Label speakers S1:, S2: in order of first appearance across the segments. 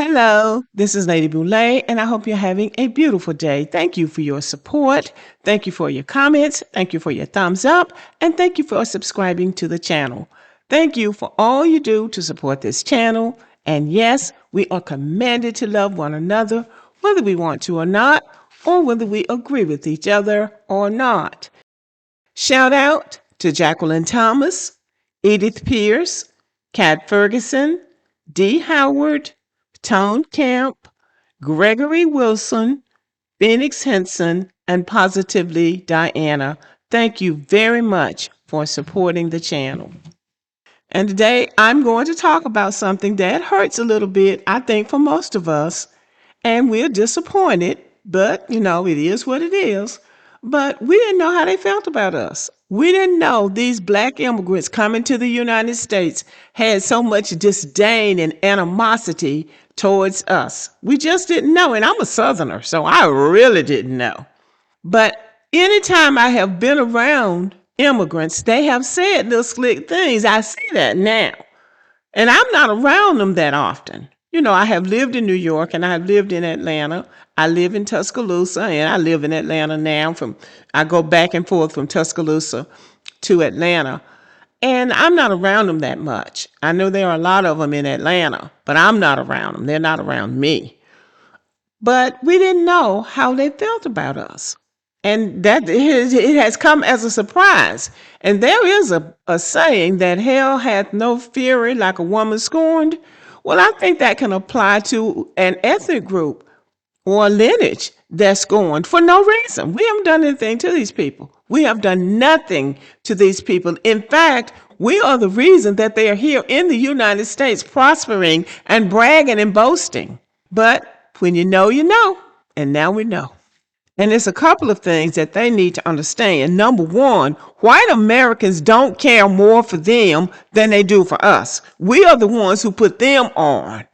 S1: Hello, this is Lady Boulay, and I hope you're having a beautiful day. Thank you for your support. Thank you for your comments. Thank you for your thumbs up. And thank you for subscribing to the channel. Thank you for all you do to support this channel. And yes, we are commanded to love one another, whether we want to or not, or whether we agree with each other or not. Shout out to Jacqueline Thomas, Edith Pierce, Kat Ferguson, Dee Howard, Tone Camp, Gregory Wilson, Phoenix Henson, and Positively Diana. Thank you very much for supporting the channel. And today I'm going to talk about something that hurts a little bit, I think, for most of us. And we're disappointed, but it is what it is. But we didn't know how they felt about us. We didn't know these black immigrants coming to the United States had so much disdain and animosity towards us. We just didn't know. And I'm a Southerner, so I really didn't know. But anytime I have been around immigrants, they have said little slick things. I see that now. And I'm not around them that often. I have lived in New York and I have lived in Atlanta. I live in Tuscaloosa and I live in Atlanta now. I go back and forth from Tuscaloosa to Atlanta. And I'm not around them that much. I know there are a lot of them in Atlanta, but I'm not around them. They're not around me. But we didn't know how they felt about us. And that it has come as a surprise. And there is a saying that hell hath no fury like a woman scorned. Well, I think that can apply to an ethnic group or a lineage that's scorned for no reason. We haven't done anything to these people. We have done nothing to these people. In fact, we are the reason that they are here in the United States prospering and bragging and boasting. But when you know, you know. And now we know. And there's a couple of things that they need to understand. Number one, white Americans don't care more for them than they do for us. We are the ones who put them on.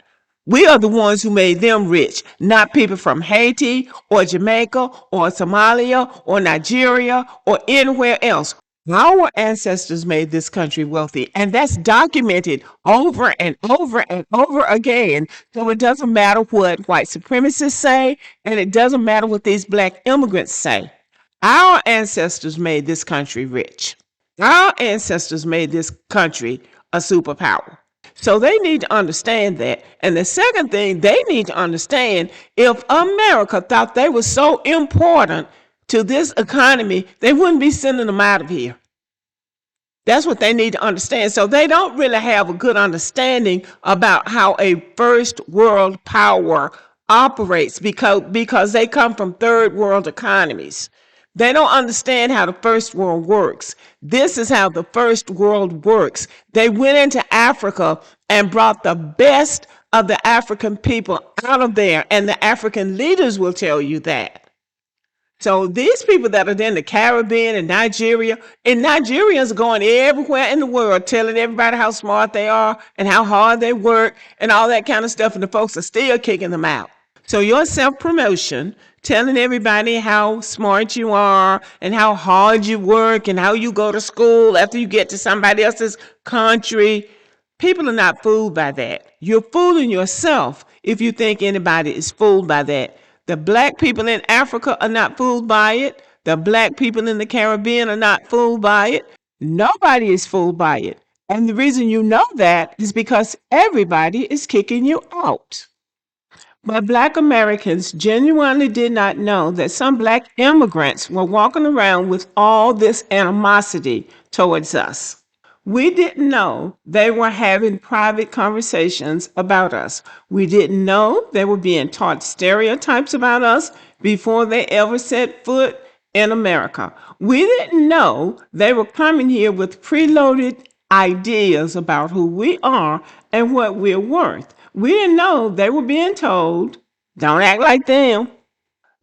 S1: We are the ones who made them rich, not people from Haiti or Jamaica or Somalia or Nigeria or anywhere else. Our ancestors made this country wealthy, and that's documented over and over and over again. So it doesn't matter what white supremacists say, and it doesn't matter what these black immigrants say. Our ancestors made this country rich. Our ancestors made this country a superpower. So they need to understand that. And the second thing they need to understand, if America thought they were so important to this economy, they wouldn't be sending them out of here. That's what they need to understand. So they don't really have a good understanding about how a first world power operates because they come from third world economies. They don't understand how the first world works. This is how the first world works. They went into Africa and brought the best of the African people out of there, and the African leaders will tell you that. So these people that are in the Caribbean and Nigeria, and Nigerians are going everywhere in the world telling everybody how smart they are and how hard they work and all that kind of stuff, and the folks are still kicking them out. So your self-promotion, telling everybody how smart you are and how hard you work and how you go to school after you get to somebody else's country, people are not fooled by that. You're fooling yourself if you think anybody is fooled by that. The black people in Africa are not fooled by it. The black people in the Caribbean are not fooled by it. Nobody is fooled by it. And the reason you know that is because everybody is kicking you out. But black Americans genuinely did not know that some black immigrants were walking around with all this animosity towards us. We didn't know they were having private conversations about us. We didn't know they were being taught stereotypes about us before they ever set foot in America. We didn't know they were coming here with preloaded ideas about who we are and what we're worth. We didn't know they were being told, don't act like them,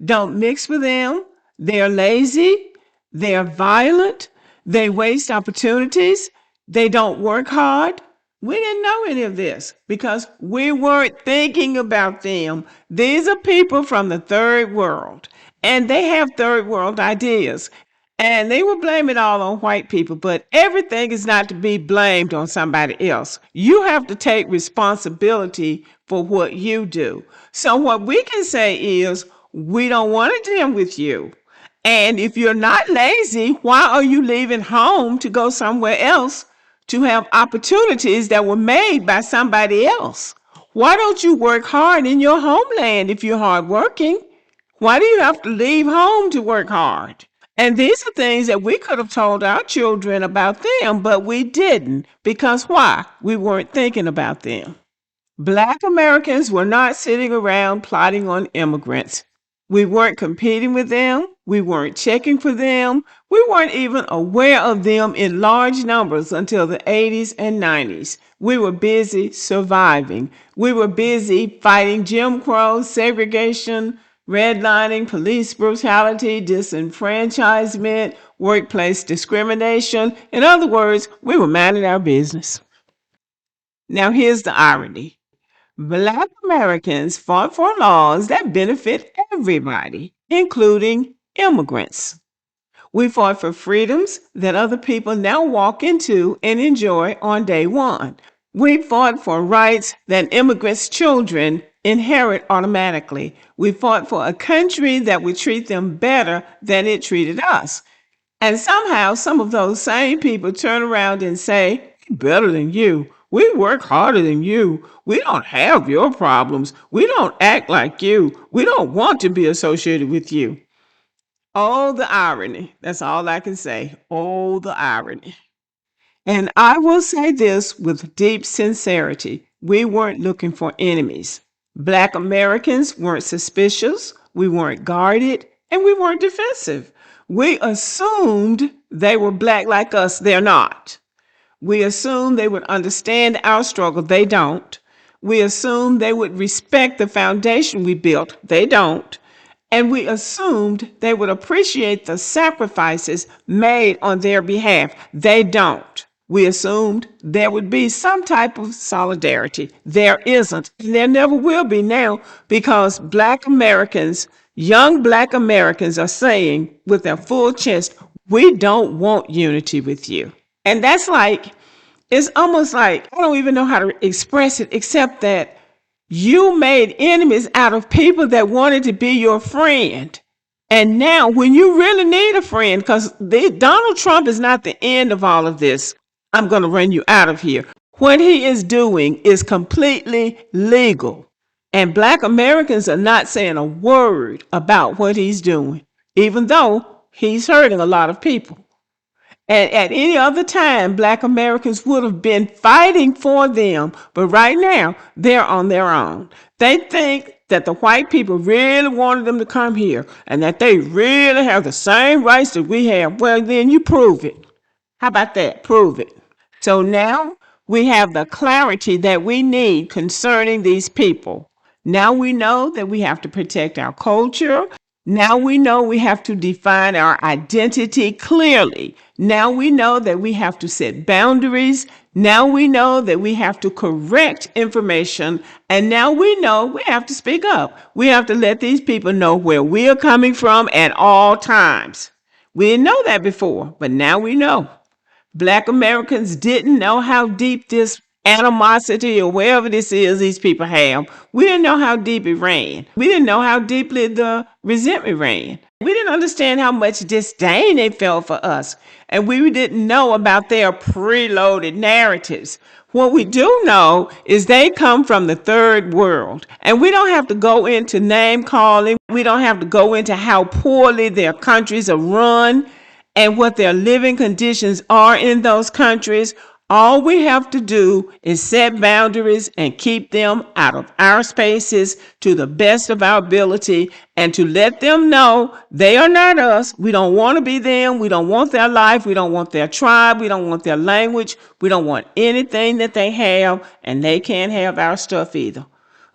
S1: don't mix with them, they're lazy, they're violent, they waste opportunities, they don't work hard. We didn't know any of this because we weren't thinking about them. These are people from the third world, and they have third world ideas. And they will blame it all on white people, but everything is not to be blamed on somebody else. You have to take responsibility for what you do. So, what we can say is, we don't want to deal with you. And if you're not lazy, why are you leaving home to go somewhere else to have opportunities that were made by somebody else? Why don't you work hard in your homeland if you're hardworking? Why do you have to leave home to work hard? And these are things that we could have told our children about them, but we didn't. Because why? We weren't thinking about them. Black Americans were not sitting around plotting on immigrants. We weren't competing with them. We weren't checking for them. We weren't even aware of them in large numbers until the 80s and 90s. We were busy surviving. We were busy fighting Jim Crow, segregation, redlining, police brutality, disenfranchisement, workplace discrimination. In other words, we were minding our business. Now, here's the irony. Black Americans fought for laws that benefit everybody, including immigrants. We fought for freedoms that other people now walk into and enjoy on day one. We fought for rights that immigrants' children inherit automatically. We fought for a country that would treat them better than it treated us. And somehow, some of those same people turn around and say, better than you. We work harder than you. We don't have your problems. We don't act like you. We don't want to be associated with you. Oh, the irony. That's all I can say. Oh, the irony. And I will say this with deep sincerity. We weren't looking for enemies. Black Americans weren't suspicious. We weren't guarded. And we weren't defensive. We assumed they were black like us. They're not. We assumed they would understand our struggle. They don't. We assumed they would respect the foundation we built. They don't. And we assumed they would appreciate the sacrifices made on their behalf. They don't. We assumed there would be some type of solidarity. There isn't, and there never will be now, because Black Americans, young Black Americans, are saying with their full chest, we don't want unity with you. And that's like, it's almost like, I don't even know how to express it, except that you made enemies out of people that wanted to be your friend. And now, when you really need a friend, because Donald Trump is not the end of all of this, I'm going to run you out of here. What he is doing is completely legal. And Black Americans are not saying a word about what he's doing, even though he's hurting a lot of people. And at any other time, Black Americans would have been fighting for them. But right now, they're on their own. They think that the white people really wanted them to come here and that they really have the same rights that we have. Well, then you prove it. How about that? Prove it. So now we have the clarity that we need concerning these people. Now we know that we have to protect our culture. Now we know we have to define our identity clearly. Now we know that we have to set boundaries. Now we know that we have to correct information. And now we know we have to speak up. We have to let these people know where we are coming from at all times. We didn't know that before, but now we know. Black Americans didn't know how deep this animosity or whatever this is these people have. We didn't know how deep it ran. We didn't know how deeply the resentment ran. We didn't understand how much disdain they felt for us. And we didn't know about their preloaded narratives. What we do know is they come from the third world. And we don't have to go into name calling. We don't have to go into how poorly their countries are run and what their living conditions are in those countries. All we have to do is set boundaries and keep them out of our spaces to the best of our ability, and to let them know they are not us. We don't want to be them. We don't want their life. We don't want their tribe. We don't want their language. We don't want anything that they have, and they can't have our stuff either.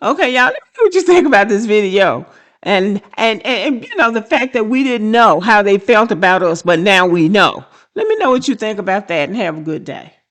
S1: Okay, y'all, let me know what you think about this video. And you know, the fact that we didn't know how they felt about us, but now we know. Let me know what you think about that, and have a good day.